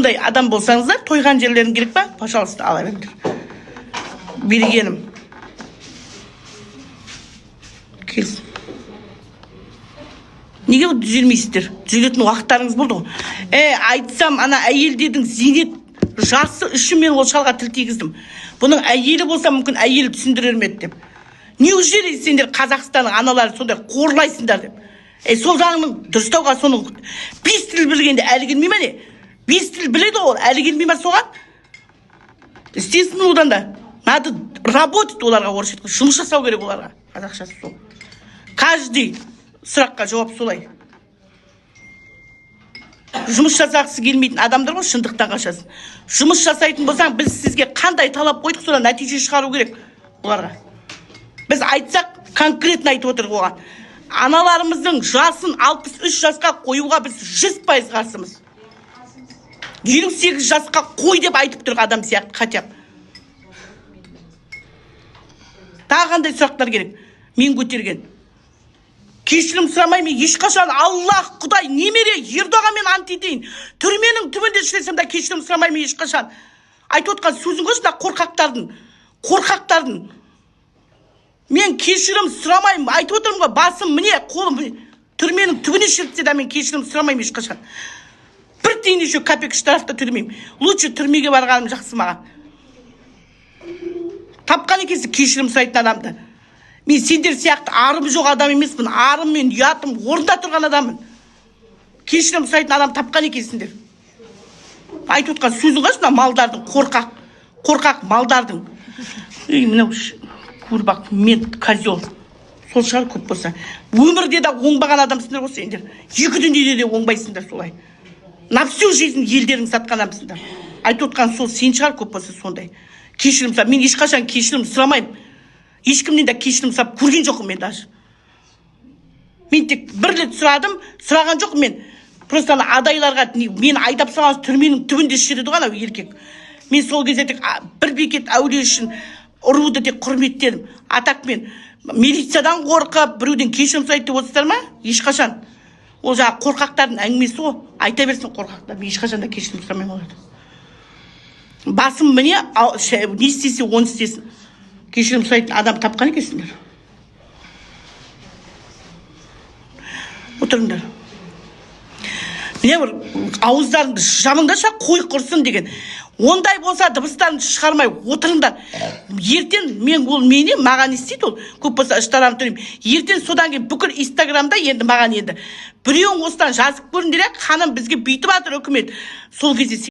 сондай адам болсаңыздар, тойған жерлерің керек па? Пожалуйста, ала беріңдер. Бергенім. Келсін. Неге түзелмейсіздер? Түзелетін уақыттарыңыз болды ғой. Айтсам, ана әйелдердің зейнет жасы үшін мен ол шалға тіл тигіздім. Бұның әйелі болса, мүмкін әйелі түсіндірер ме еді деп. Неужели сендер Қазақстанның аналары сондай қорлайсыңдар деп. Сол жағының дұрыстауға соның 5 тіл білгенде әлі келмей ме не? 5 тіл біледі ол, әлі келмей ме соған? Істесін одан да. Надо работать оларға орысша. Жұмыс жасау керек оларға. Қазақшасы сол. Каждый сұраққа жауап солай. Жұмыс жасағысы келмейтін адамдар ғой, шындықтан қашасың. Жұмыс жасайтын болсаң, біз сізге қандай талап қойдық, содан нәтиже шығару керек оларға. Біз айтсақ, конкретно айтып отырық оған. Аналарымыздың жасын 63 жасқа қоюға біз 100% қарсымыз. 28 жасқа қой деп айтып тұрық адам сияқты, хотя бы. Тағы қандай сұрақтар керек? Мен көтерген. Кешірім сұрамаймын, ешқашан Аллах, Құдай, немере, Ердоғанмен ант етейін. Түрменің түбінде ішесем де кешірім сұрамаймын ешқашан. Айтып отқан сөзің ғой, қорқақтардың. Мен кешірім сұрамаймын, айтып отырмын ғой, басым міне, қолым түрменің түбіне шілтсе де мен кешірім сұрамаймын ешқашан. Бір тиын еще копейка штрафта төлемеймін. Лучше түрмеге барғаным жақсы маған. Тапқан екенсің кешірім сұрайтын адамды. Мен сендер сияқты арым жоқ адам емеспін. Арым мен ұятым орында тұрған адаммын. Кешірім сұрайтын адам тапқан екенсіңдер. Айтып отқан сөзің ғой, мына малдардың, қорқақ малдардың. Мынау көрбақ, мен козел. Сол шығар көп болса. Өмірде де оңбаған адамсыңдар ғой сендер. Екі дүниеде де оңбайсыңдар солай. На всю жизнь елдерің сатқан адамсыңдар. Айтып отқан сол сен шығар көп болса сондай. Кешірім сұрап, мен ешқашан кешірім сұрамаймын. Ешкімнен де кешірім сұрап көрген жоқпын мен даже. Мен тек бір рет сұраған жоқпын мен. Просто адайларға мен айдап салған түрменің түбінде шіреді ғой анау еркек. Мен сол кезде тек бір бекет әулие үшін ұруды тек құрметтедім. Атақ мен милициядан қорқып, біреуден кешірім сұрайды деп отырсыздар ма? Ешқашан. Ол жаңа қорқақтардың әңгімесі ғой. Айта берсін қорқақтар. Мен ешқашан да кешірім сұрамаймын олардан. Басым міне, не істесе, оны істесін. Кешірім сұрайтын адам тапқан екенсіңдер. Отырыңдар. Міне бір ауыздарыңды жамыңдаша қой құрсын деген. Ондай болса дыбыстарын шығармай отырыңдар. Ертең маған істейді ол. Көп болса іштарам төлеймін. Ертең содан кейін бүкіл Инстаграмда маған енді. Біреуің осыдан жазып көріңдер, ханым бізге бүйтіп жатыр үкімет. Сол кезде